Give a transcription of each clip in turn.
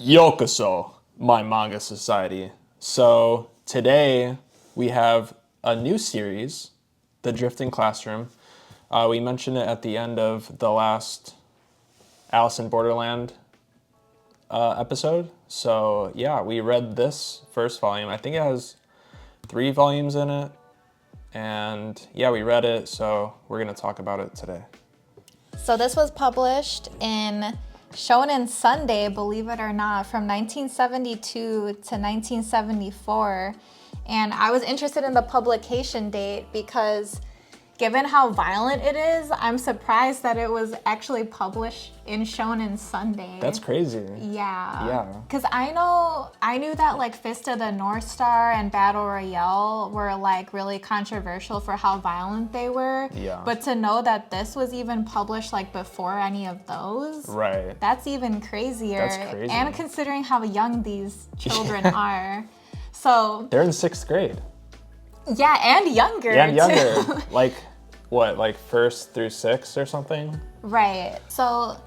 Yokoso, my manga society. So today we have a new series, The Drifting Classroom. We mentioned it at the end of the last Alice in Borderland episode. So yeah, we read this first volume. I think it has 3 volumes in it. And yeah, we read it, so we're going to talk about it today. So this was published in Shonen Sunday, believe it or not, from 1972 to 1974. And I was interested in the publication date because given how violent it is, I'm surprised that it was actually published in Shonen Sunday. That's crazy. Yeah. Yeah. Because I knew that like Fist of the North Star and Battle Royale were like really controversial for how violent they were. Yeah. But to know that this was even published like before any of those. Right. That's even crazier. That's crazy. And considering how young these children are. So. They're in 6th grade. Yeah, and younger. Yeah, and younger. Too. Like, what, like 1st through 6th or something? Right. So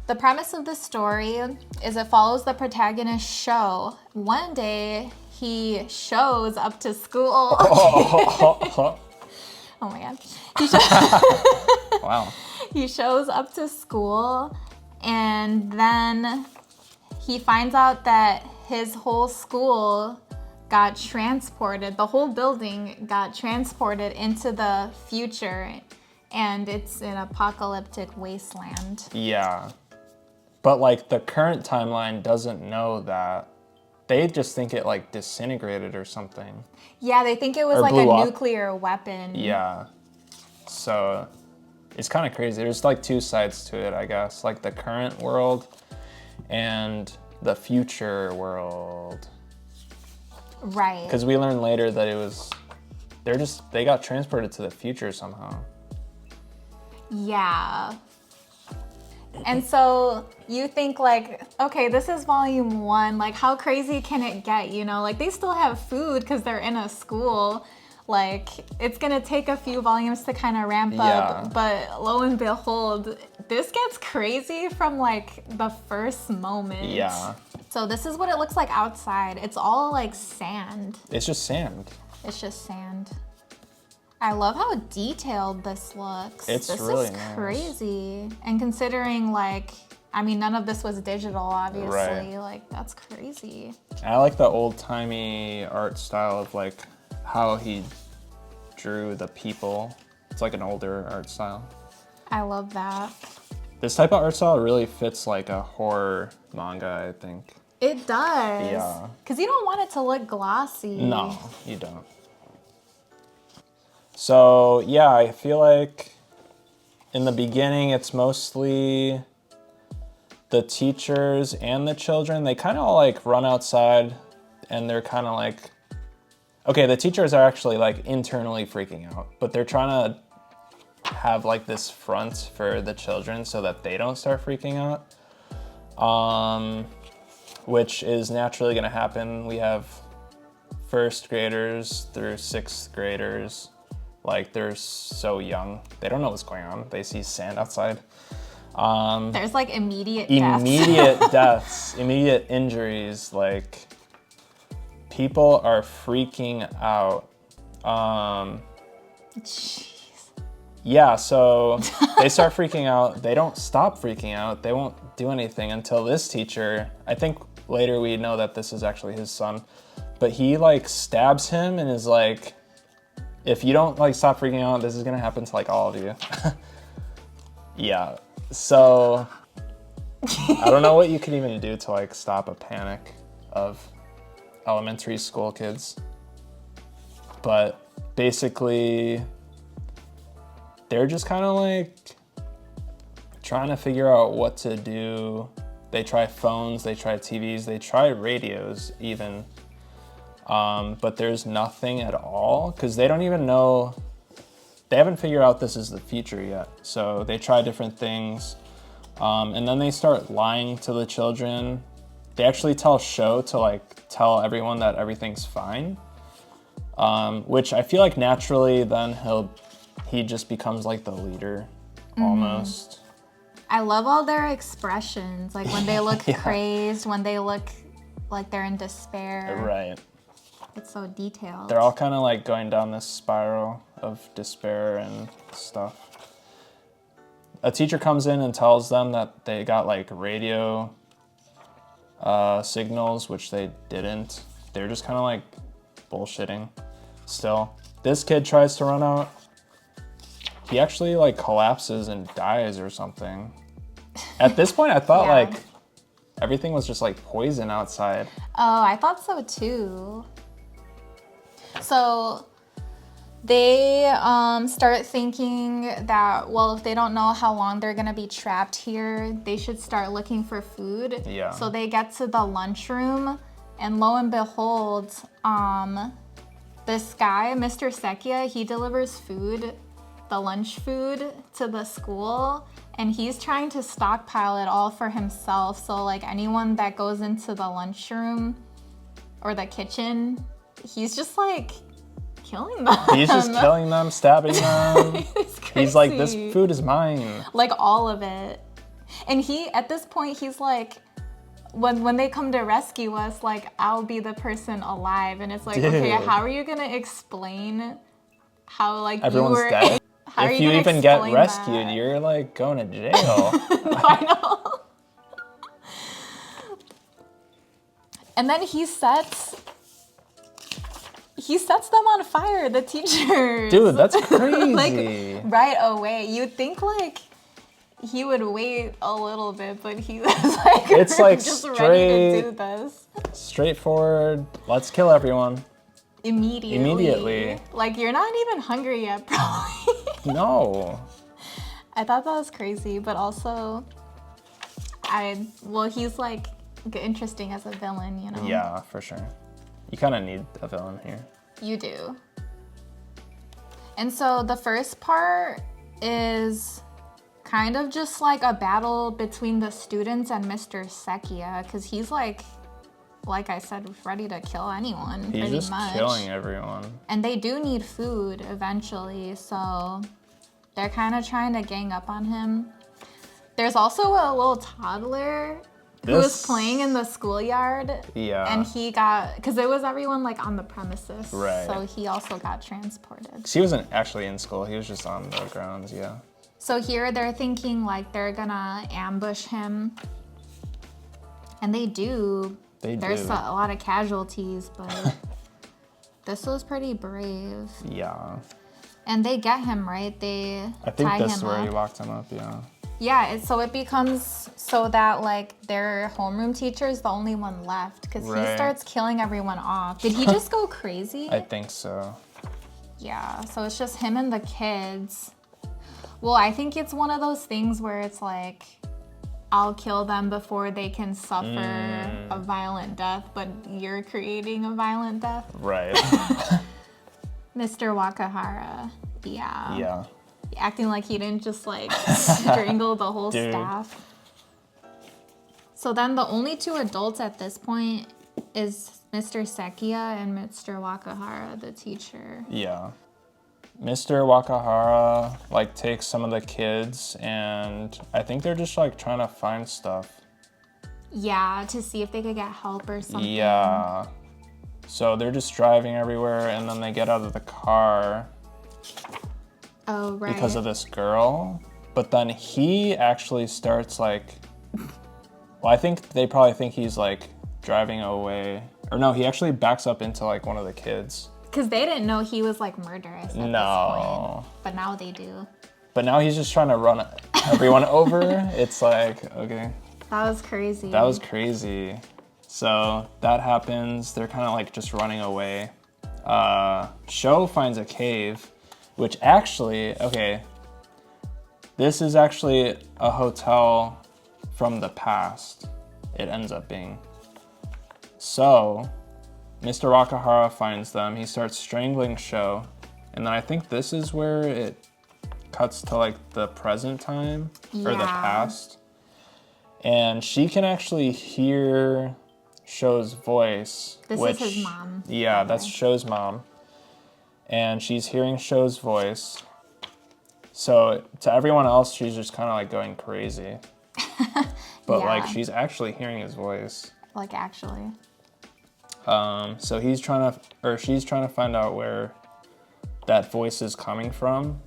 the premise of the story is it follows the protagonist Sho. One day he shows up to school. Oh my god. Wow. He shows up to school and then he finds out that his whole school got transported, the whole building got transported into the future, and it's an apocalyptic wasteland. Yeah. But like the current timeline doesn't know that. They just think it like disintegrated or something. Yeah, they think it was Or like blew a up. nuclear weapon. Yeah. So it's kind of crazy. There's like 2 sides to it, I guess. Like the current world and the future world. Right. Because we learned later that it was, they got transported to the future somehow. Yeah. And so you think like, okay, this is volume 1. Like how crazy can it get? You know, like they still have food because they're in a school. Like it's gonna take a few volumes to kind of ramp up, but lo and behold, this gets crazy from like the first moment. Yeah. So this is what it looks like outside. It's all like sand. It's just sand. It's just sand. I love how detailed this looks. This really nice. Crazy. And considering like, I mean, none of this was digital, obviously. Right. Like that's crazy. I like the old-timey art style of like how he drew the people. It's like an older art style. I love that. This type of art style really fits like a horror manga, I think. It does. Yeah. Because you don't want it to look glossy. No, you don't. So yeah, I feel like in the beginning it's mostly the teachers and the children. They kind of all like run outside and they're kind of like, okay, the teachers are actually like internally freaking out, but they're trying to have like this front for the children so that they don't start freaking out, which is naturally going to happen. We have 1st graders through 6th graders. Like they're so young, they don't know what's going on. They see sand outside. There's like immediate deaths, immediate injuries. Like people are freaking out. Jeez. Yeah, so they start freaking out. They don't stop freaking out. They won't do anything until this teacher, I think later we know that this is actually his son, but he like stabs him and is like, if you don't like stop freaking out, this is gonna happen to like all of you. Yeah, so I don't know what you could even do to like stop a panic of elementary school kids, but basically they're just kind of like trying to figure out what to do. They try phones, they try TVs, they try radios even. But there's nothing at all because they don't even know, they haven't figured out this is the future yet. So they try different things. And then they start lying to the children. They actually tell Sho to like tell everyone that everything's fine. Which I feel like naturally then he just becomes like the leader almost. I love all their expressions, like when they look crazed, when they look like they're in despair. Right. It's so detailed. They're all kind of like going down this spiral of despair and stuff. A teacher comes in and tells them that they got like radio signals, which they didn't. They're just kind of like bullshitting still. This kid tries to run out. He actually like collapses and dies or something. At this point, I thought like everything was just like poison outside. Oh, I thought so too. So they start thinking that, well, if they don't know how long they're gonna be trapped here, they should start looking for food. Yeah. So they get to the lunchroom, and lo and behold, this guy, Mr. Sekia, he delivers food, the lunch food, to the school, and he's trying to stockpile it all for himself. So like anyone that goes into the lunchroom or the kitchen, he's just like killing them. He's just killing them, stabbing them. He's like, this food is mine. Like all of it. And he, at this point, he's like, when they come to rescue us, like, I'll be the person alive. And it's like, okay, how are you gonna explain how like everyone's you were dead? How if are you gonna even get explain rescued, that? you're like going to jail. I know. And then he sets them on fire, the teachers. Dude, that's crazy. Like right away. You'd think like he would wait a little bit, but he was like, it's like just ready to do this. Straightforward. Let's kill everyone. Immediately. Like you're not even hungry yet, probably. No. I thought that was crazy, but also he's like interesting as a villain, you know? Yeah, for sure. You kind of need a villain here. You do. And so the first part is kind of just like a battle between the students and Mr. Sekia, because he's like I said, ready to kill anyone. He's pretty just much. killing everyone. And they do need food eventually, so they're kind of trying to gang up on him. There's also a little toddler who was playing in the schoolyard. Yeah. And he got, because it was everyone like on the premises. Right. So he also got transported. He wasn't actually in school. He was just on the grounds, yeah. So here they're thinking like they're gonna ambush him. And they do. There's a lot of casualties, but this was pretty brave. Yeah. And they get him, right? I think this is where he locked him up, yeah. Yeah, so it becomes so that like their homeroom teacher is the only one left because he starts killing everyone off. Did he just go crazy? I think so. Yeah, so it's just him and the kids. Well, I think it's one of those things where it's like, I'll kill them before they can suffer a violent death, but you're creating a violent death. Right. Mr. Wakahara, yeah. Yeah. Acting like he didn't just like strangle the whole staff. So then the only two adults at this point is Mr. Sekia and Mr. Wakahara, the teacher. Yeah. Mr. Wakahara like takes some of the kids and I think they're just like trying to find stuff. Yeah, to see if they could get help or something. Yeah. So they're just driving everywhere and then they get out of the car. Oh, right. Because of this girl. But then he actually starts like, well, I think they probably think he's like driving away. Or no, he actually backs up into like one of the kids. Because they didn't know he was like murderous at this point. But now they do. But now he's just trying to run everyone over. It's like, okay. That was crazy. That was crazy. So that happens. They're kind of like just running away. Sho finds a cave, which actually, okay, this is actually a hotel from the past. It ends up being. So Mr. Wakahara finds them. He starts strangling Sho. And then I think this is where it cuts to like the present time or the past. And she can actually hear Sho's voice. This is his mom. Yeah, that's Sho's mom. And she's hearing Sho's voice. So to everyone else, she's just kind of like going crazy. But like Yeah. she's actually hearing his voice. Like actually. So she's trying to find out where that voice is coming from.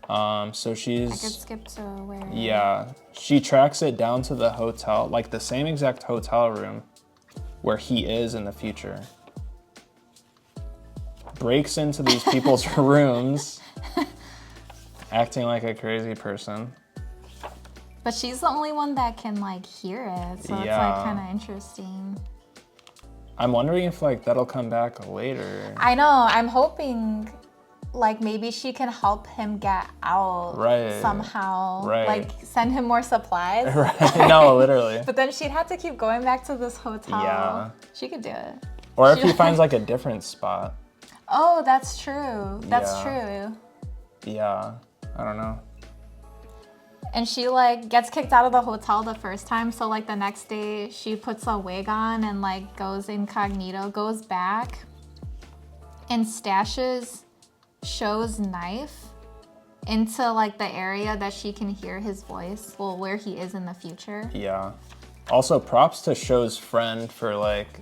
So I she's could skip to where. yeah, she tracks it down to the hotel, like the same exact hotel room where he is in the future. Breaks into these people's rooms, acting like a crazy person. But she's the only one that can like hear it, so it's Yeah. like kind of interesting. I'm wondering if like that'll come back later. I know. I'm hoping, like maybe she can help him get out Right. somehow. Right. Like send him more supplies. Right? No, literally. But then she'd have to keep going back to this hotel. Yeah. She could do it. Or if he finds like a different spot. Oh, that's true. That's Yeah. true. Yeah, I don't know. And she like gets kicked out of the hotel the first time, so like the next day she puts a wig on and like goes incognito, goes back and stashes Show's knife into like the area that she can hear his voice, well, where he is in the future. Yeah. Also, props to Show's friend for like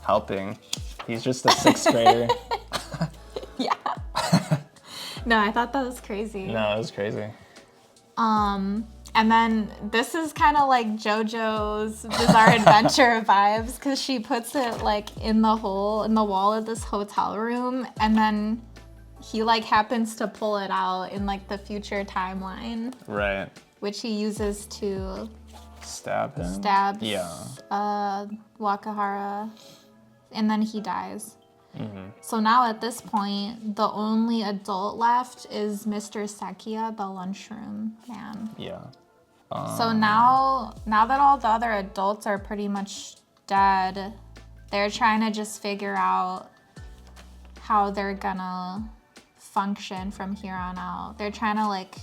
helping. He's just a 6th grader. Yeah. No, I thought that was crazy. No, it was crazy. And then this is kind of like JoJo's Bizarre Adventure vibes, because she puts it like in the hole in the wall of this hotel room, and then he like happens to pull it out in like the future timeline, Right. which he uses to Stab him? stab Yeah. Wakahara, and then he dies. Mm-hmm. So now at this point, the only adult left is Mr. Sekia, the lunchroom man. Yeah. So now that all the other adults are pretty much dead, they're trying to just figure out how they're gonna function from here on out. They're trying to like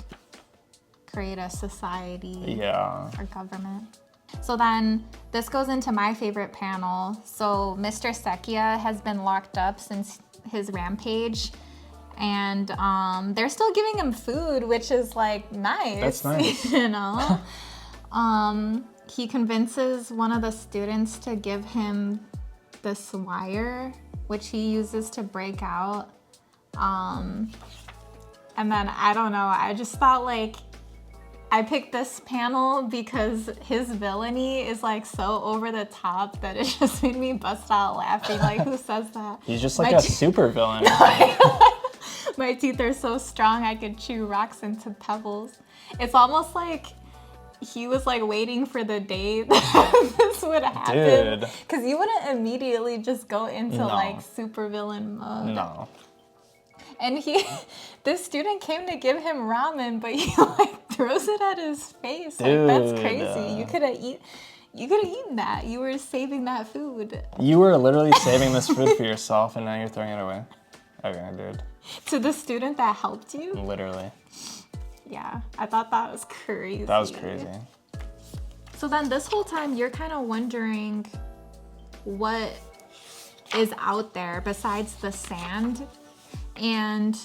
create a society Yeah. or government. So then this goes into my favorite panel. So Mr. Sekia has been locked up since his rampage, and they're still giving him food, which is like nice. That's nice. You know? He convinces one of the students to give him this wire, which he uses to break out. And then I don't know, I just thought like, I picked this panel because his villainy is like so over the top that it just made me bust out laughing. Like, who says that? He's just like a super villain. My teeth are so strong I could chew rocks into pebbles. It's almost like he was like waiting for the day that this would happen. Dude. Because you wouldn't immediately just go into No. like super villain mode. No. And this student came to give him ramen, but he like throws it at his face. Like, that's Dude. crazy. You could have eaten that. You were saving that food. You were literally saving this food for yourself and now you're throwing it away. Okay, dude. To the student that helped you? Literally. Yeah, I thought that was crazy. That was crazy. So then this whole time you're kind of wondering what is out there besides the sand. And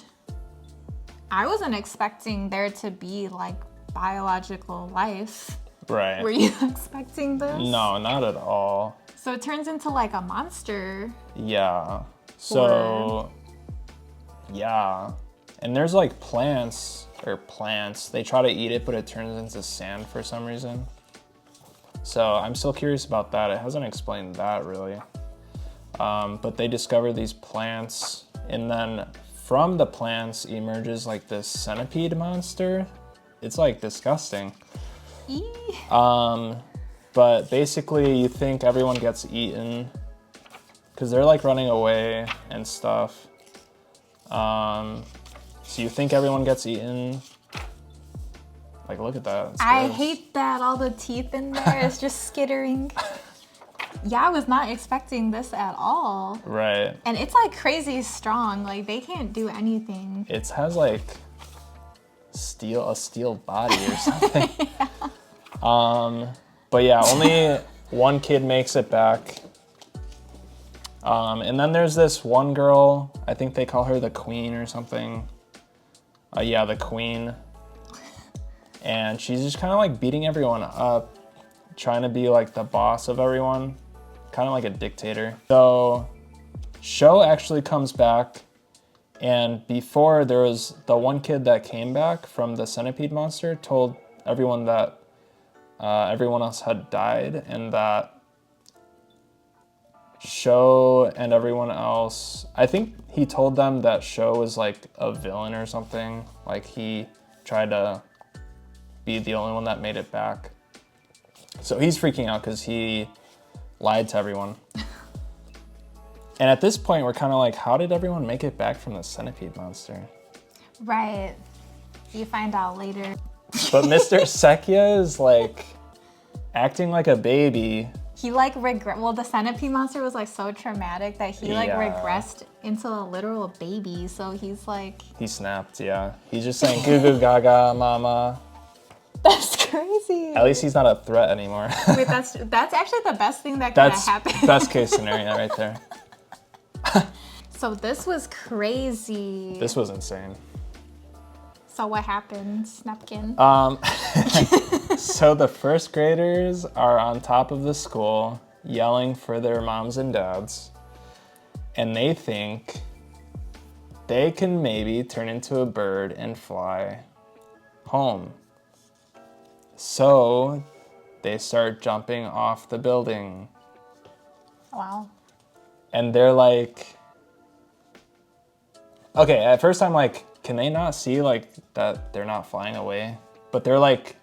I wasn't expecting there to be like biological life. Right. Were you expecting this? No, not at all. So it turns into like a monster. Yeah. So, yeah. And there's like plants. They try to eat it, but it turns into sand for some reason. So I'm still curious about that. It hasn't explained that really. But they discover these plants, and then from the plants emerges like this centipede monster. It's like disgusting. But basically you think everyone gets eaten because they're like running away and stuff. So you think everyone gets eaten. Like, look at that. It's I gross. hate that all the teeth in there is just skittering. Yeah, I was not expecting this at all. Right. And it's like crazy strong. Like they can't do anything. It has like a steel body or something. But yeah, only one kid makes it back. And then there's this one girl, I think they call her the queen or something. Yeah, the queen. And she's just kind of like beating everyone up, trying to be like the boss of everyone, kind of like a dictator. So Sho actually comes back, and before there was the one kid that came back from the centipede monster told everyone that everyone else had died, and that Sho and everyone else, I think he told them that Sho was like a villain or something. Like he tried to be the only one that made it back. So he's freaking out because he lied to everyone. And at this point, we're kind of like, how did everyone make it back from the centipede monster? Right. You find out later. But Mr. Sekia is like acting like a baby. He like well, the centipede monster was like so traumatic that he like regressed into a literal baby. So he's like... He snapped, yeah. He's just saying goo goo gaga mama. That's crazy. At least he's not a threat anymore. Wait, that's actually the best thing that could have happened. That's best case scenario right there. So this was crazy. This was insane. So what happened, Snapkin? So the first graders are on top of the school yelling for their moms and dads, and they think they can maybe turn into a bird and fly home. So they start jumping off the building. Wow. And they're like, okay, at first I'm like, can they not see like that they're not flying away? But they're like,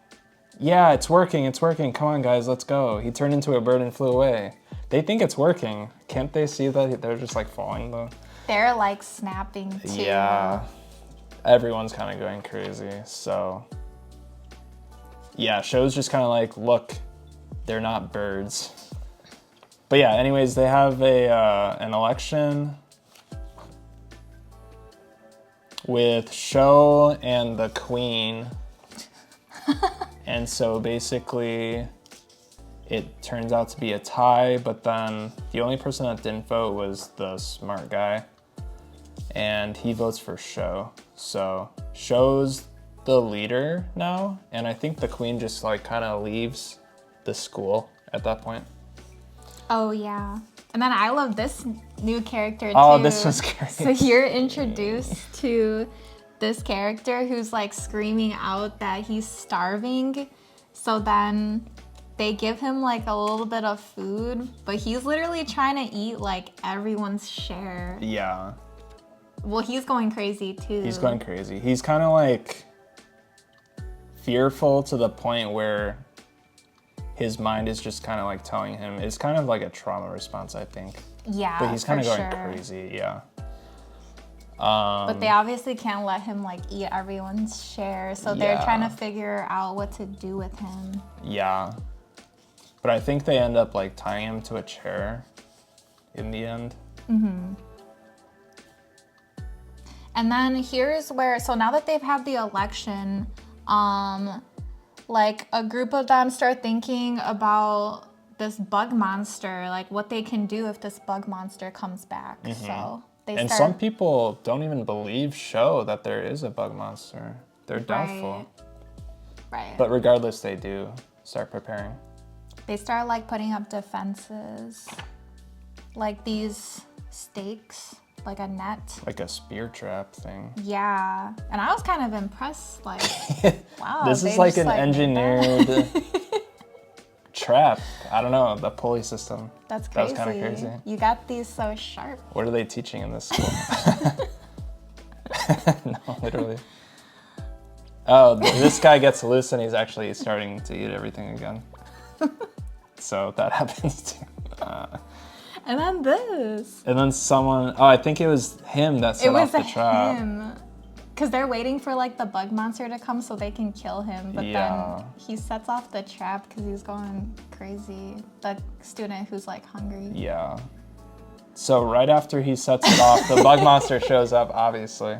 yeah, it's working, come on guys, let's go. He turned into a bird and flew away. They think it's working. Can't they see that they're just like falling though? They're like snapping too. Yeah, everyone's kind of going crazy. So yeah, Sho's just kind of like, look, they're not birds. But yeah, anyways, they have an election with Sho and the queen. And so basically it turns out to be a tie, but then the only person that didn't vote was the smart guy, and he votes for Sho. So Sho's the leader now, and I think the queen just like kind of leaves the school at that point. Oh yeah. And then I love this new character too. Oh, this was great. So you're introduced to this character who's like screaming out that he's starving. So then they give him like a little bit of food, but he's literally trying to eat like everyone's share. Yeah. Well, he's going crazy too. He's going crazy. He's kind of like fearful to the point where his mind is just kind of like telling him, it's kind of like a trauma response, I think. Yeah, but he's kind of going sure. crazy, yeah. But they obviously can't let him like eat everyone's share, so they're trying to figure out what to do with him. Yeah. But I think they end up like tying him to a chair in the end. Mm-hmm. And then here's where, so now that they've had the election, like a group of them start thinking about this bug monster, like what they can do if this bug monster comes back. Mm-hmm. So they some people don't even believe Sho that there is a bug monster. They're doubtful. Right. But regardless, they do start preparing. They start like putting up defenses, like these stakes, like a net. Like a spear trap thing. Yeah. And I was kind of impressed, like, wow. This is like an engineered trap. I don't know, the pulley system. That's crazy. That was kind of crazy. You got these so sharp. What are they teaching in this school? No, literally. Oh, this guy gets loose and he's actually starting to eat everything again. So that happens too. And then this. And then someone, oh, I think it was him that set off the trap. It was him. Because they're waiting for like the bug monster to come so they can kill him. But then he sets off the trap because he's going crazy. The student who's like hungry. Yeah. So right after he sets it off, the bug monster shows up, obviously.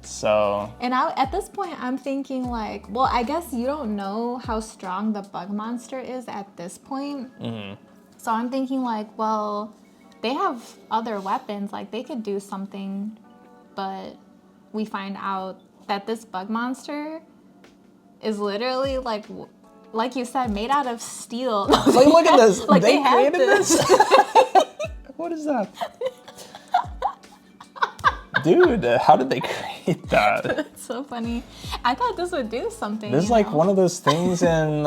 So. And at this point, I'm thinking like, well, I guess you don't know how strong the bug monster is at this point. Mm-hmm. So I'm thinking like, well, they have other weapons, like they could do something, but we find out that this bug monster is literally like you said, made out of steel. Like, look at this. Like they had created this? What is that? Dude, how did they create that? That's so funny. I thought this would do something. This is like one of those things in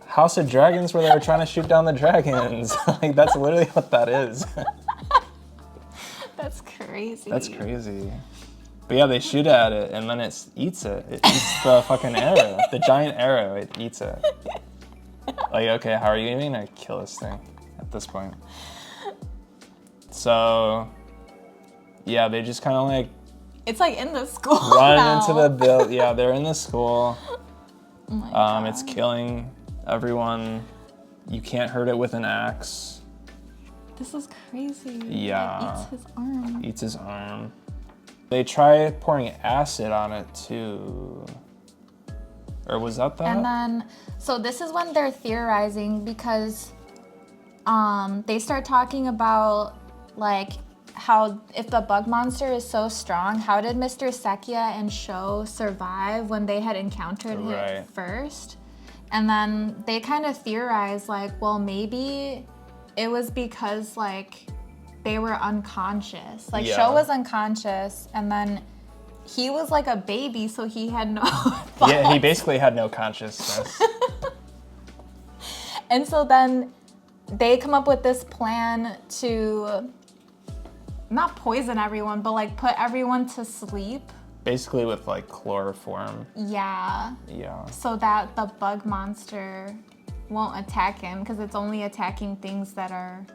House of Dragons where they were trying to shoot down the dragons. Like, that's literally what that is. That's crazy. That's crazy. But yeah, they shoot at it and then it eats it. It eats the fucking arrow. The giant arrow, it eats it. Like, okay, how are you even gonna kill this thing at this point? So, yeah, they just kind of like... It's like in the school run now. into the build. Yeah, they're in the school. Oh my God. It's killing everyone. You can't hurt it with an axe. This is crazy. Yeah. It eats his arm. Eats his arm. They try pouring acid on it too. Or was that? And then, so this is when they're theorizing because they start talking about like how if the bug monster is so strong, how did Mr. Sekia and Sho survive when they had encountered it first? And then they kind of theorize like, well, maybe it was because like they were unconscious. Like Sho was unconscious and then he was like a baby, so he had no thoughts. Yeah, he basically had no consciousness. And so then they come up with this plan to not poison everyone, but like put everyone to sleep. Basically with like chloroform. Yeah. Yeah. So that the bug monster won't attack him because it's only attacking things that are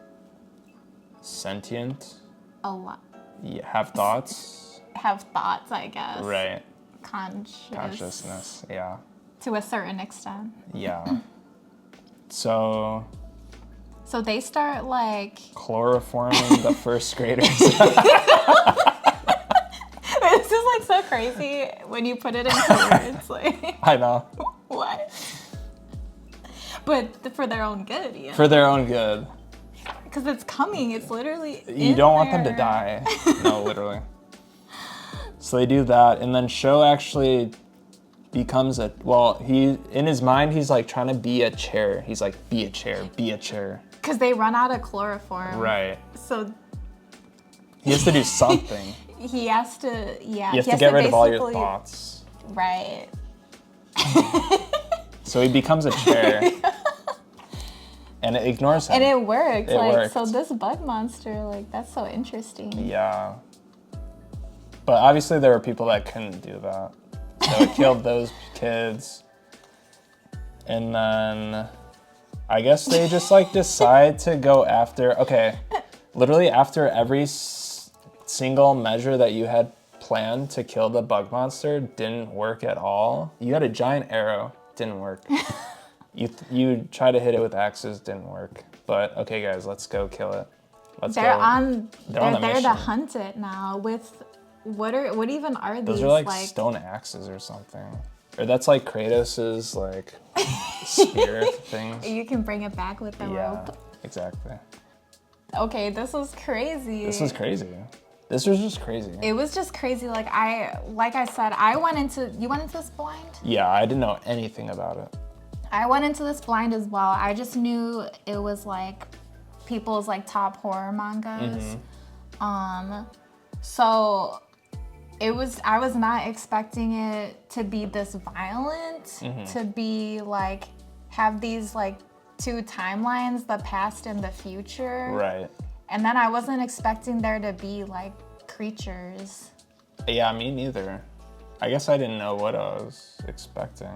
sentient. Alive. Yeah, have thoughts. Have thoughts, I guess. Right. Consciousness. Yeah. To a certain extent. Yeah. So they start like chloroforming the first graders. This is like so crazy when you put it into words. Like I know. What? But for their own good, yeah. For their own good. Because it's coming. It's literally. You don't want them to die. No, literally. So they do that, and then Sho actually becomes he in his mind he's like trying to be a chair. He's like, be a chair, be a chair. Because they run out of chloroform. Right. So he has to do something. He has to, yeah. You have to get rid of all your thoughts. Right. So he becomes a chair. And it ignores him. And it worked. It worked. So this bug monster, like, that's so interesting. Yeah. But obviously there were people that couldn't do that. So it killed those kids. And then I guess they just like decide to go after, literally after every single measure that you had planned to kill the bug monster didn't work at all. You had a giant arrow, didn't work. You try to hit it with axes, didn't work. But okay, guys, let's go kill it. They're there to hunt it now with what even are these? Those are like stone axes or something. Or that's like Kratos's like spear things. You can bring it back with the rope. Exactly. Okay, this was crazy. This was crazy. This was just crazy. It was just crazy. Like I said, you went into this blind? Yeah, I didn't know anything about it. I went into this blind as well. I just knew it was like people's like top horror mangas. So I was not expecting it to be this violent, to be like have these like two timelines, the past and the future. Right. And then I wasn't expecting there to be like creatures. Yeah, me neither. I guess I didn't know what I was expecting.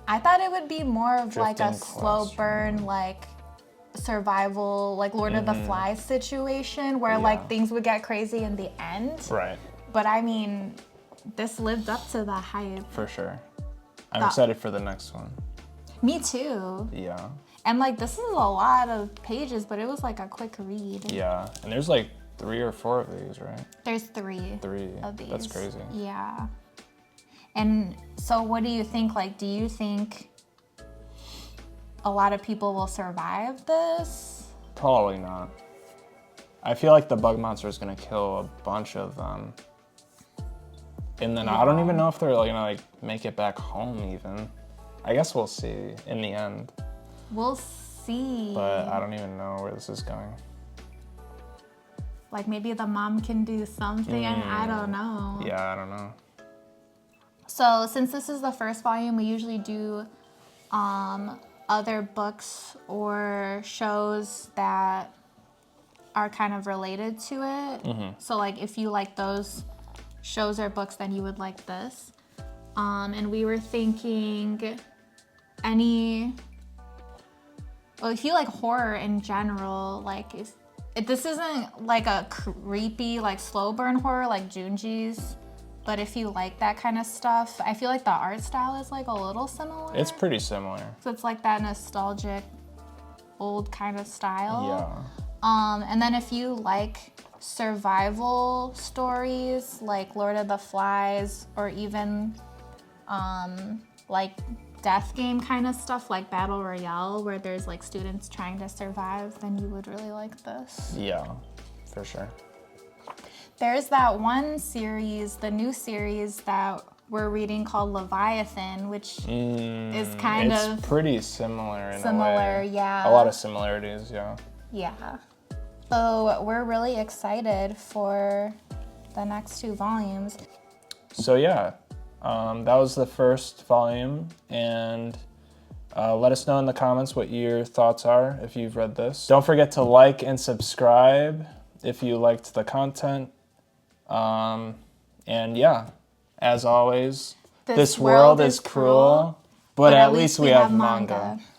I thought it would be more of Drifting like a slow burn, like survival, like Lord of the Flies situation where like things would get crazy in the end. Right. But I mean, this lived up to the hype. For sure. I'm excited for the next one. Me too. Yeah. And like this is a lot of pages, but it was like a quick read. Yeah. And there's like 3 or 4 of these, right? There's 3. 3 of these. That's crazy. Yeah. And so what do you think? Like, do you think a lot of people will survive this? Probably not. I feel like the bug monster is gonna kill a bunch of them. And then I don't even know if they're like gonna like make it back home even. I guess we'll see in the end. We'll see. But I don't even know where this is going. Like maybe the mom can do something. I don't know. Yeah, I don't know. So since this is the first volume, we usually do other books or shows that are kind of related to it. So like if you like those shows or books, then you would like this. And we were thinking if you like horror in general, like if this isn't like a creepy, like slow burn horror like Junji's, but if you like that kind of stuff, I feel like the art style is like a little similar. It's pretty similar. So it's like that nostalgic, old kind of style. Yeah. And then if you like survival stories like Lord of the Flies, or even like death game kind of stuff like Battle Royale, where there's like students trying to survive, then you would really like this. Yeah, for sure. There's that one series, the new series that we're reading called Leviathan, which is kind of pretty similar in a way. Yeah. A lot of similarities, yeah. Yeah. So we're really excited for the next 2 volumes. So yeah, that was the first volume, and let us know in the comments what your thoughts are if you've read this. Don't forget to like and subscribe if you liked the content. And yeah, as always, this world is cruel, but at least we have manga.